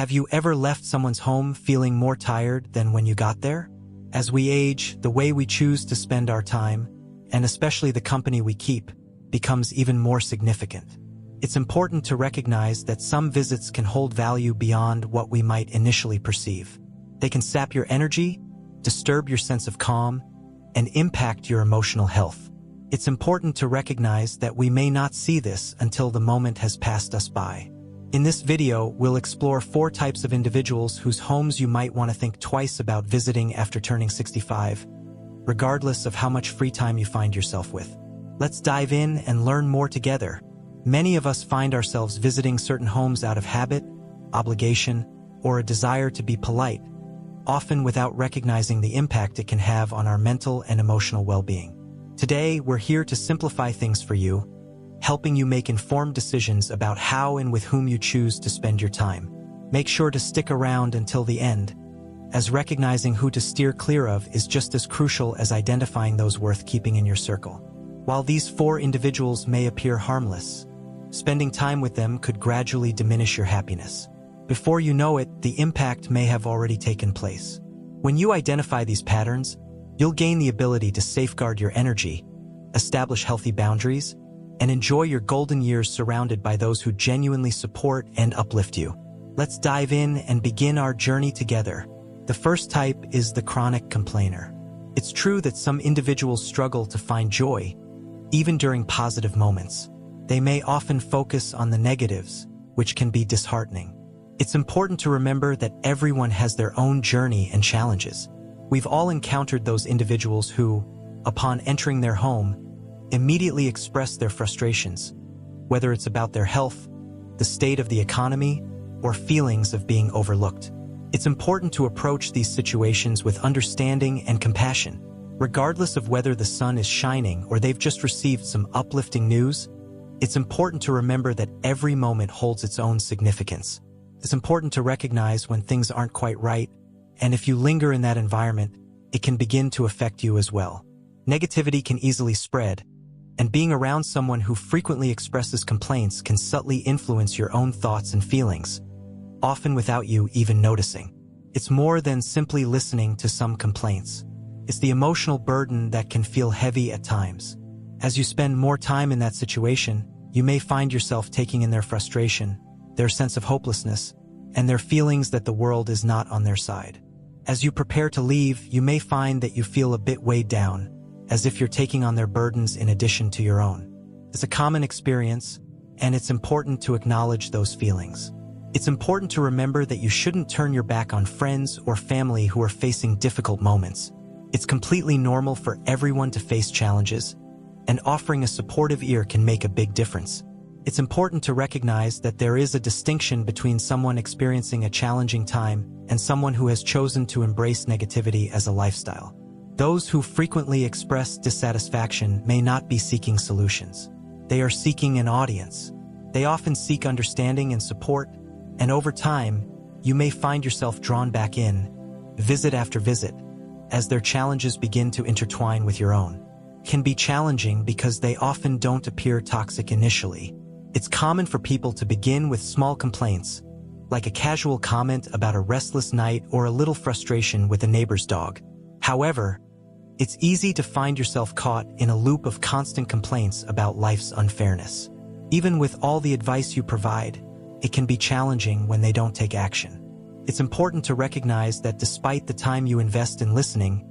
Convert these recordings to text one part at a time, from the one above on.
Have you ever left someone's home feeling more tired than when you got there? As we age, the way we choose to spend our time, and especially the company we keep, becomes even more significant. It's important to recognize that some visits can hold value beyond what we might initially perceive. They can sap your energy, disturb your sense of calm, and impact your emotional health. It's important to recognize that we may not see this until the moment has passed us by. In this video, we'll explore 4 types of individuals whose homes you might want to think twice about visiting after turning 65, regardless of how much free time you find yourself with. Let's dive in and learn more together. Many of us find ourselves visiting certain homes out of habit, obligation, or a desire to be polite, often without recognizing the impact it can have on our mental and emotional well-being. Today, we're here to simplify things for you, helping you make informed decisions about how and with whom you choose to spend your time. Make sure to stick around until the end, as recognizing who to steer clear of is just as crucial as identifying those worth keeping in your circle. While these 4 individuals may appear harmless, spending time with them could gradually diminish your happiness. Before you know it, the impact may have already taken place. When you identify these patterns, you'll gain the ability to safeguard your energy, establish healthy boundaries, and enjoy your golden years surrounded by those who genuinely support and uplift you. Let's dive in and begin our journey together. The first type is the chronic complainer. It's true that some individuals struggle to find joy, even during positive moments. They may often focus on the negatives, which can be disheartening. It's important to remember that everyone has their own journey and challenges. We've all encountered those individuals who, upon entering their home, immediately express their frustrations, whether it's about their health, the state of the economy, or feelings of being overlooked. It's important to approach these situations with understanding and compassion. Regardless of whether the sun is shining or they've just received some uplifting news, it's important to remember that every moment holds its own significance. It's important to recognize when things aren't quite right, and if you linger in that environment, it can begin to affect you as well. Negativity can easily spread, and being around someone who frequently expresses complaints can subtly influence your own thoughts and feelings, often without you even noticing. It's more than simply listening to some complaints. It's the emotional burden that can feel heavy at times. As you spend more time in that situation, you may find yourself taking in their frustration, their sense of hopelessness, and their feelings that the world is not on their side. As you prepare to leave, you may find that you feel a bit weighed down, as if you're taking on their burdens in addition to your own. It's a common experience, and it's important to acknowledge those feelings. It's important to remember that you shouldn't turn your back on friends or family who are facing difficult moments. It's completely normal for everyone to face challenges, and offering a supportive ear can make a big difference. It's important to recognize that there is a distinction between someone experiencing a challenging time and someone who has chosen to embrace negativity as a lifestyle. Those who frequently express dissatisfaction may not be seeking solutions. They are seeking an audience. They often seek understanding and support, and over time, you may find yourself drawn back in, visit after visit, as their challenges begin to intertwine with your own. It can be challenging because they often don't appear toxic initially. It's common for people to begin with small complaints, like a casual comment about a restless night or a little frustration with a neighbor's dog. However, it's easy to find yourself caught in a loop of constant complaints about life's unfairness. Even with all the advice you provide, it can be challenging when they don't take action. It's important to recognize that despite the time you invest in listening,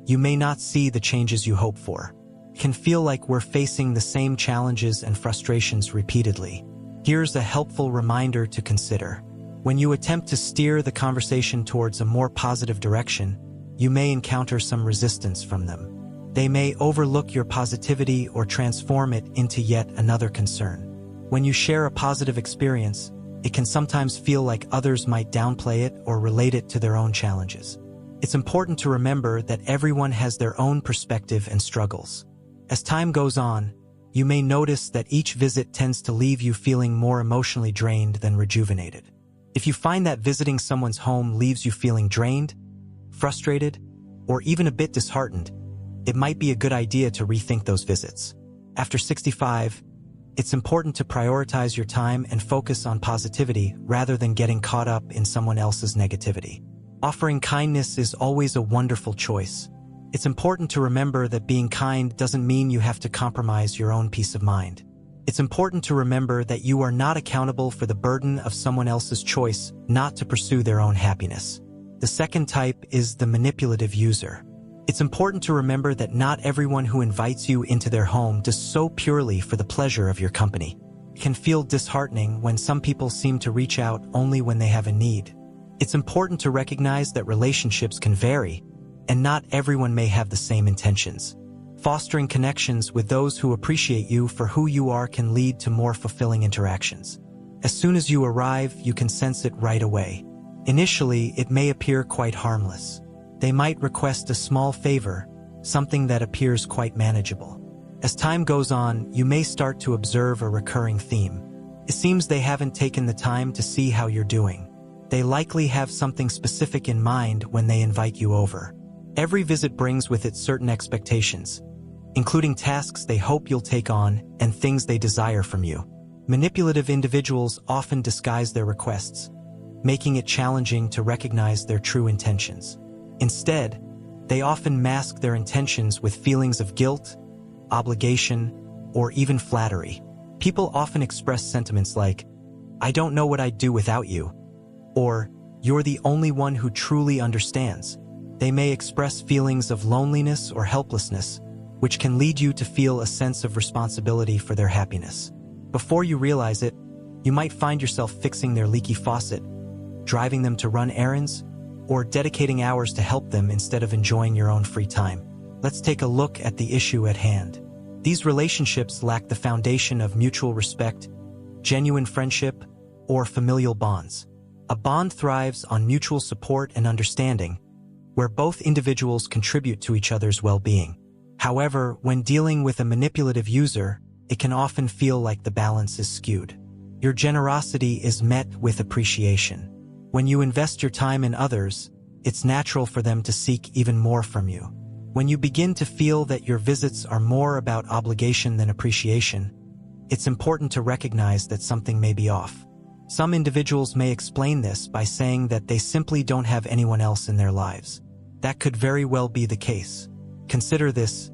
you may not see the changes you hope for. It can feel like we're facing the same challenges and frustrations repeatedly. Here's a helpful reminder to consider. When you attempt to steer the conversation towards a more positive direction, you may encounter some resistance from them. They may overlook your positivity or transform it into yet another concern. When you share a positive experience, it can sometimes feel like others might downplay it or relate it to their own challenges. It's important to remember that everyone has their own perspective and struggles. As time goes on, you may notice that each visit tends to leave you feeling more emotionally drained than rejuvenated. If you find that visiting someone's home leaves you feeling drained, frustrated, or even a bit disheartened, it might be a good idea to rethink those visits. After 65, It's important to prioritize your time and focus on positivity rather than getting caught up in someone else's negativity. Offering kindness is always a wonderful choice. It's important to remember that being kind doesn't mean you have to compromise your own peace of mind. It's important to remember that you are not accountable for the burden of someone else's choice not to pursue their own happiness. The second type is the manipulative user. It's important to remember that not everyone who invites you into their home does so purely for the pleasure of your company. It can feel disheartening when some people seem to reach out only when they have a need. It's important to recognize that relationships can vary, and not everyone may have the same intentions. Fostering connections with those who appreciate you for who you are can lead to more fulfilling interactions. As soon as you arrive, you can sense it right away. Initially, it may appear quite harmless. They might request a small favor, something that appears quite manageable. As time goes on, you may start to observe a recurring theme. It seems they haven't taken the time to see how you're doing. They likely have something specific in mind when they invite you over. Every visit brings with it certain expectations, including tasks they hope you'll take on and things they desire from you. Manipulative individuals often disguise their requests, making it challenging to recognize their true intentions. Instead, they often mask their intentions with feelings of guilt, obligation, or even flattery. People often express sentiments like, "I don't know what I'd do without you," or "You're the only one who truly understands." They may express feelings of loneliness or helplessness, which can lead you to feel a sense of responsibility for their happiness. Before you realize it, you might find yourself fixing their leaky faucet, driving them to run errands, or dedicating hours to help them instead of enjoying your own free time. Let's take a look at the issue at hand. These relationships lack the foundation of mutual respect, genuine friendship, or familial bonds. A bond thrives on mutual support and understanding, where both individuals contribute to each other's well-being. However, when dealing with a manipulative user, it can often feel like the balance is skewed. Your generosity is met with appreciation. When you invest your time in others, it's natural for them to seek even more from you. When you begin to feel that your visits are more about obligation than appreciation, it's important to recognize that something may be off. Some individuals may explain this by saying that they simply don't have anyone else in their lives. That could very well be the case. Consider this: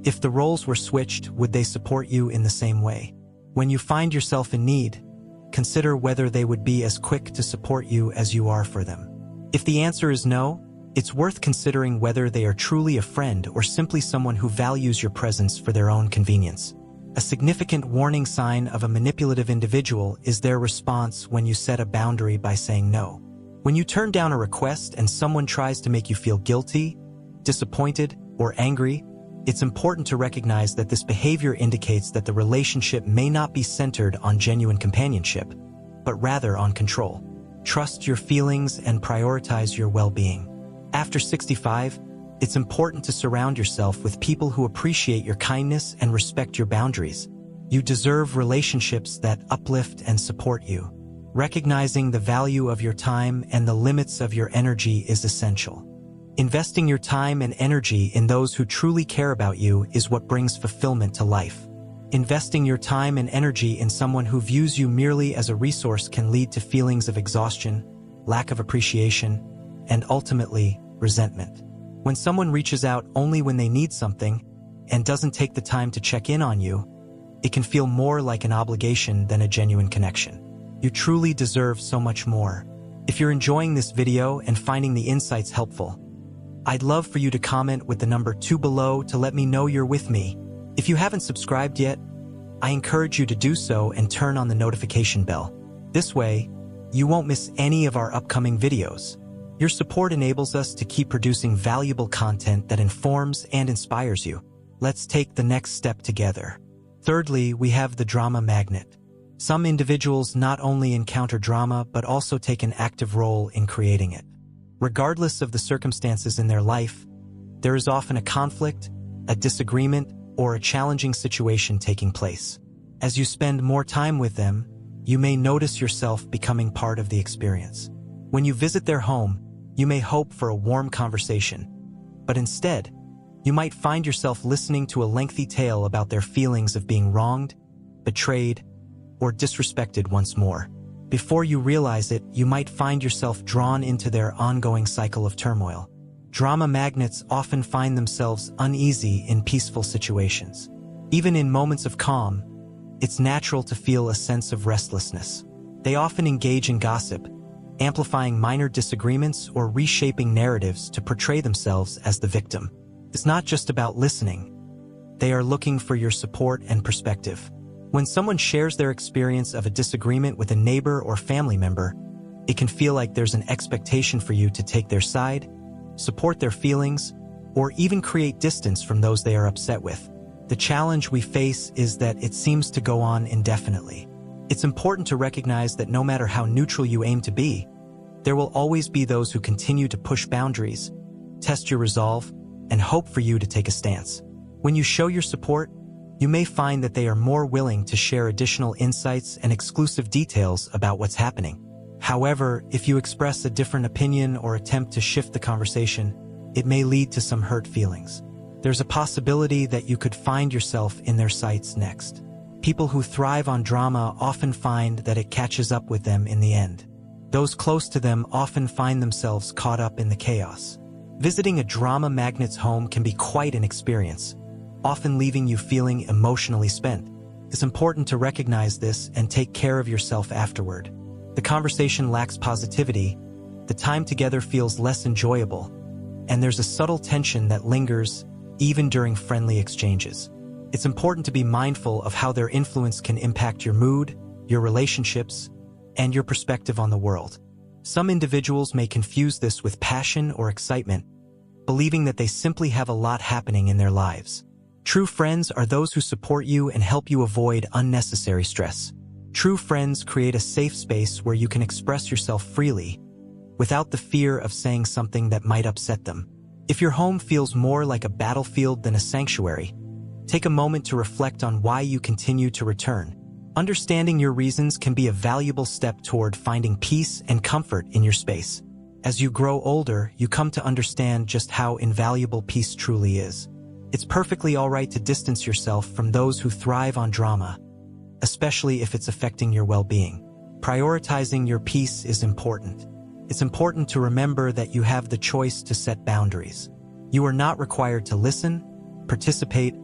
if the roles were switched, would they support you in the same way? When you find yourself in need, consider whether they would be as quick to support you as you are for them. If the answer is no, it's worth considering whether they are truly a friend or simply someone who values your presence for their own convenience. A significant warning sign of a manipulative individual is their response when you set a boundary by saying no. When you turn down a request and someone tries to make you feel guilty, disappointed, or angry, it's important to recognize that this behavior indicates that the relationship may not be centered on genuine companionship, but rather on control. Trust your feelings and prioritize your well-being. After 65, it's important to surround yourself with people who appreciate your kindness and respect your boundaries. You deserve relationships that uplift and support you. Recognizing the value of your time and the limits of your energy is essential. Investing your time and energy in those who truly care about you is what brings fulfillment to life. Investing your time and energy in someone who views you merely as a resource can lead to feelings of exhaustion, lack of appreciation, and ultimately, resentment. When someone reaches out only when they need something and doesn't take the time to check in on you, it can feel more like an obligation than a genuine connection. You truly deserve so much more. If you're enjoying this video and finding the insights helpful, I'd love for you to comment with the number 2 below to let me know you're with me. If you haven't subscribed yet, I encourage you to do so and turn on the notification bell. This way, you won't miss any of our upcoming videos. Your support enables us to keep producing valuable content that informs and inspires you. Let's take the next step together. Thirdly, we have the drama magnet. Some individuals not only encounter drama but also take an active role in creating it. Regardless of the circumstances in their life, there is often a conflict, a disagreement, or a challenging situation taking place. As you spend more time with them, you may notice yourself becoming part of the experience. When you visit their home, you may hope for a warm conversation, but instead, you might find yourself listening to a lengthy tale about their feelings of being wronged, betrayed, or disrespected once more. Before you realize it, you might find yourself drawn into their ongoing cycle of turmoil. Drama magnets often find themselves uneasy in peaceful situations. Even in moments of calm, it's natural to feel a sense of restlessness. They often engage in gossip, amplifying minor disagreements or reshaping narratives to portray themselves as the victim. It's not just about listening. They are looking for your support and perspective. When someone shares their experience of a disagreement with a neighbor or family member, it can feel like there's an expectation for you to take their side, support their feelings, or even create distance from those they are upset with. The challenge we face is that it seems to go on indefinitely. It's important to recognize that no matter how neutral you aim to be, there will always be those who continue to push boundaries, test your resolve, and hope for you to take a stance. When you show your support, you may find that they are more willing to share additional insights and exclusive details about what's happening. However, if you express a different opinion or attempt to shift the conversation, it may lead to some hurt feelings. There's a possibility that you could find yourself in their sights next. People who thrive on drama often find that it catches up with them in the end. Those close to them often find themselves caught up in the chaos. Visiting a drama magnet's home can be quite an experience, often leaving you feeling emotionally spent. It's important to recognize this and take care of yourself afterward. The conversation lacks positivity, the time together feels less enjoyable, and there's a subtle tension that lingers even during friendly exchanges. It's important to be mindful of how their influence can impact your mood, your relationships, and your perspective on the world. Some individuals may confuse this with passion or excitement, believing that they simply have a lot happening in their lives. True friends are those who support you and help you avoid unnecessary stress. True friends create a safe space where you can express yourself freely, without the fear of saying something that might upset them. If your home feels more like a battlefield than a sanctuary, take a moment to reflect on why you continue to return. Understanding your reasons can be a valuable step toward finding peace and comfort in your space. As you grow older, you come to understand just how invaluable peace truly is. It's perfectly all right to distance yourself from those who thrive on drama, especially if it's affecting your well-being. Prioritizing your peace is important. It's important to remember that you have the choice to set boundaries. You are not required to listen, participate,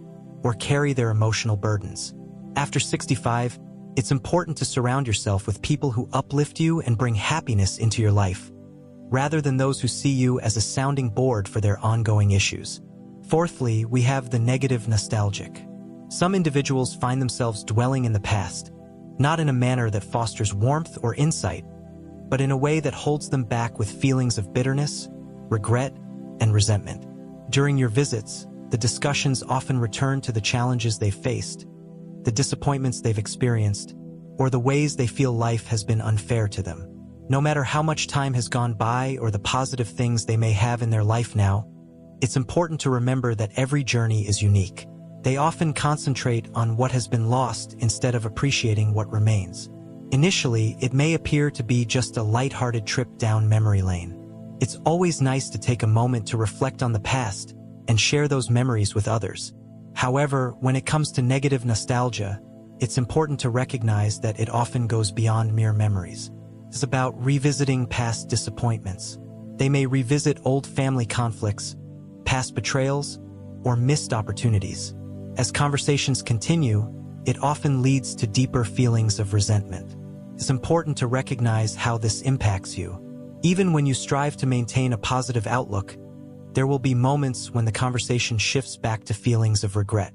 or carry their emotional burdens. After 65, it's important to surround yourself with people who uplift you and bring happiness into your life, rather than those who see you as a sounding board for their ongoing issues. Fourthly, we have the negative nostalgic. Some individuals find themselves dwelling in the past, not in a manner that fosters warmth or insight, but in a way that holds them back with feelings of bitterness, regret, and resentment. During your visits, the discussions often return to the challenges they've faced, the disappointments they've experienced, or the ways they feel life has been unfair to them. No matter how much time has gone by or the positive things they may have in their life now, it's important to remember that every journey is unique. They often concentrate on what has been lost instead of appreciating what remains. Initially, it may appear to be just a lighthearted trip down memory lane. It's always nice to take a moment to reflect on the past and share those memories with others. However, when it comes to negative nostalgia, it's important to recognize that it often goes beyond mere memories. It's about revisiting past disappointments. They may revisit old family conflicts, past betrayals, or missed opportunities. As conversations continue, it often leads to deeper feelings of resentment. It's important to recognize how this impacts you. Even when you strive to maintain a positive outlook, there will be moments when the conversation shifts back to feelings of regret.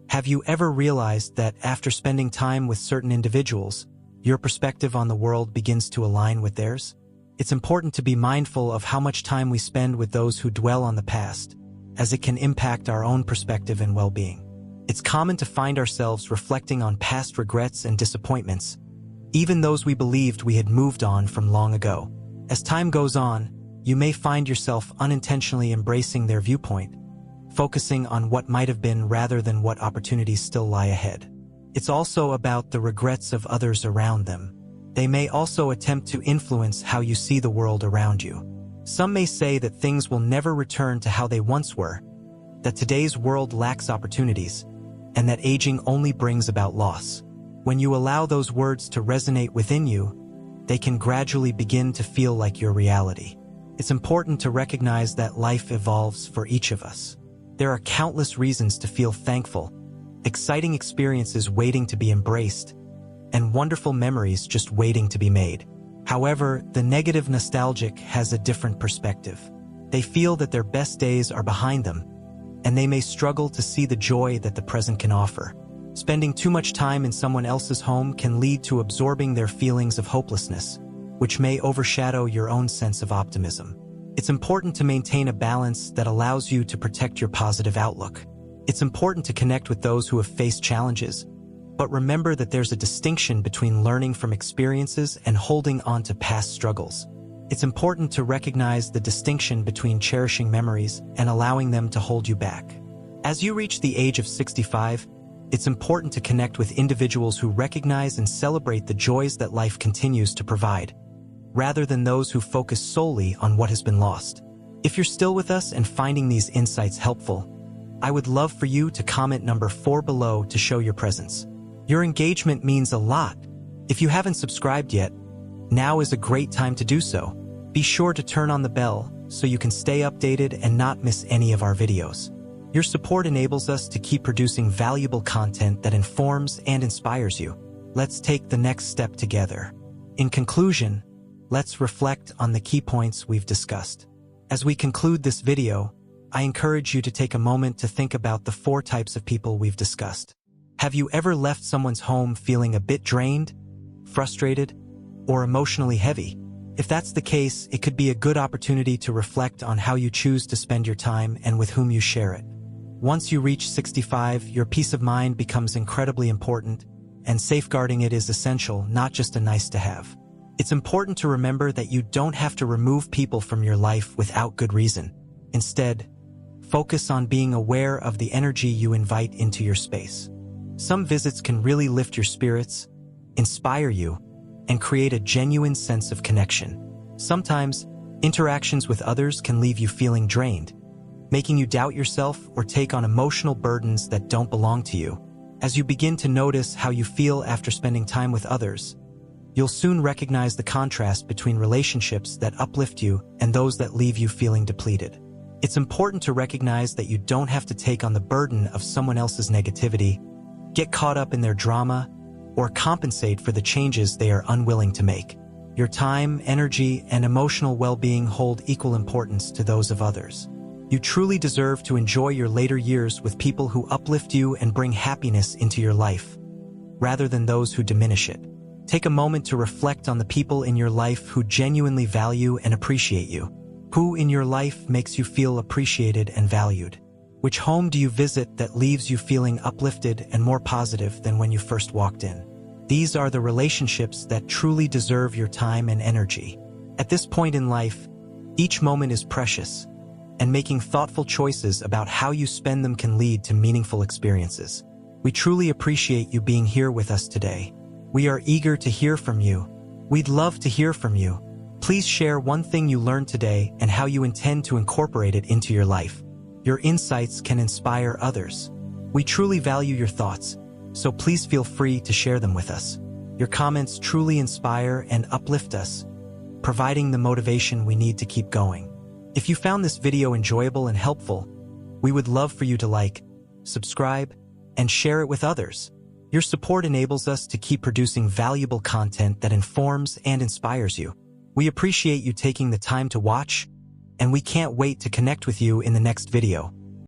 Have you ever realized that after spending time with certain individuals, your perspective on the world begins to align with theirs? It's important to be mindful of how much time we spend with those who dwell on the past, as it can impact our own perspective and well-being. It's common to find ourselves reflecting on past regrets and disappointments, even those we believed we had moved on from long ago. As time goes on, you may find yourself unintentionally embracing their viewpoint, focusing on what might have been rather than what opportunities still lie ahead. It's also about the regrets of others around them. They may also attempt to influence how you see the world around you. Some may say that things will never return to how they once were, that today's world lacks opportunities, and that aging only brings about loss. When you allow those words to resonate within you, they can gradually begin to feel like your reality. It's important to recognize that life evolves for each of us. There are countless reasons to feel thankful, exciting experiences waiting to be embraced, and wonderful memories just waiting to be made. However, the negative nostalgic has a different perspective. They feel that their best days are behind them, and they may struggle to see the joy that the present can offer. Spending too much time in someone else's home can lead to absorbing their feelings of hopelessness, which may overshadow your own sense of optimism. It's important to maintain a balance that allows you to protect your positive outlook. It's important to connect with those who have faced challenges, but remember that there's a distinction between learning from experiences and holding on to past struggles. It's important to recognize the distinction between cherishing memories and allowing them to hold you back. As you reach the age of 65, it's important to connect with individuals who recognize and celebrate the joys that life continues to provide, rather than those who focus solely on what has been lost. If you're still with us and finding these insights helpful, I would love for you to comment number 4 below to show your presence. Your engagement means a lot. If you haven't subscribed yet, now is a great time to do so. Be sure to turn on the bell so you can stay updated and not miss any of our videos. Your support enables us to keep producing valuable content that informs and inspires you. Let's take the next step together. In conclusion, let's reflect on the key points we've discussed. As we conclude this video, I encourage you to take a moment to think about the 4 types of people we've discussed. Have you ever left someone's home feeling a bit drained, frustrated, or emotionally heavy? If that's the case, it could be a good opportunity to reflect on how you choose to spend your time and with whom you share it. Once you reach 65, your peace of mind becomes incredibly important, and safeguarding it is essential, not just a nice-to-have. It's important to remember that you don't have to remove people from your life without good reason. Instead, focus on being aware of the energy you invite into your space. Some visits can really lift your spirits, inspire you, and create a genuine sense of connection. Sometimes, interactions with others can leave you feeling drained, making you doubt yourself or take on emotional burdens that don't belong to you. As you begin to notice how you feel after spending time with others, you'll soon recognize the contrast between relationships that uplift you and those that leave you feeling depleted. It's important to recognize that you don't have to take on the burden of someone else's negativity, get caught up in their drama, or compensate for the changes they are unwilling to make. Your time, energy, and emotional well-being hold equal importance to those of others. You truly deserve to enjoy your later years with people who uplift you and bring happiness into your life, rather than those who diminish it. Take a moment to reflect on the people in your life who genuinely value and appreciate you. Who in your life makes you feel appreciated and valued? Which home do you visit that leaves you feeling uplifted and more positive than when you first walked in? These are the relationships that truly deserve your time and energy. At this point in life, each moment is precious, and making thoughtful choices about how you spend them can lead to meaningful experiences. We truly appreciate you being here with us today. We are eager to hear from you. We'd love to hear from you. Please share one thing you learned today and how you intend to incorporate it into your life. Your insights can inspire others. We truly value your thoughts, so please feel free to share them with us. Your comments truly inspire and uplift us, providing the motivation we need to keep going. If you found this video enjoyable and helpful, we would love for you to like, subscribe, and share it with others. Your support enables us to keep producing valuable content that informs and inspires you. We appreciate you taking the time to watch, and we can't wait to connect with you in the next video.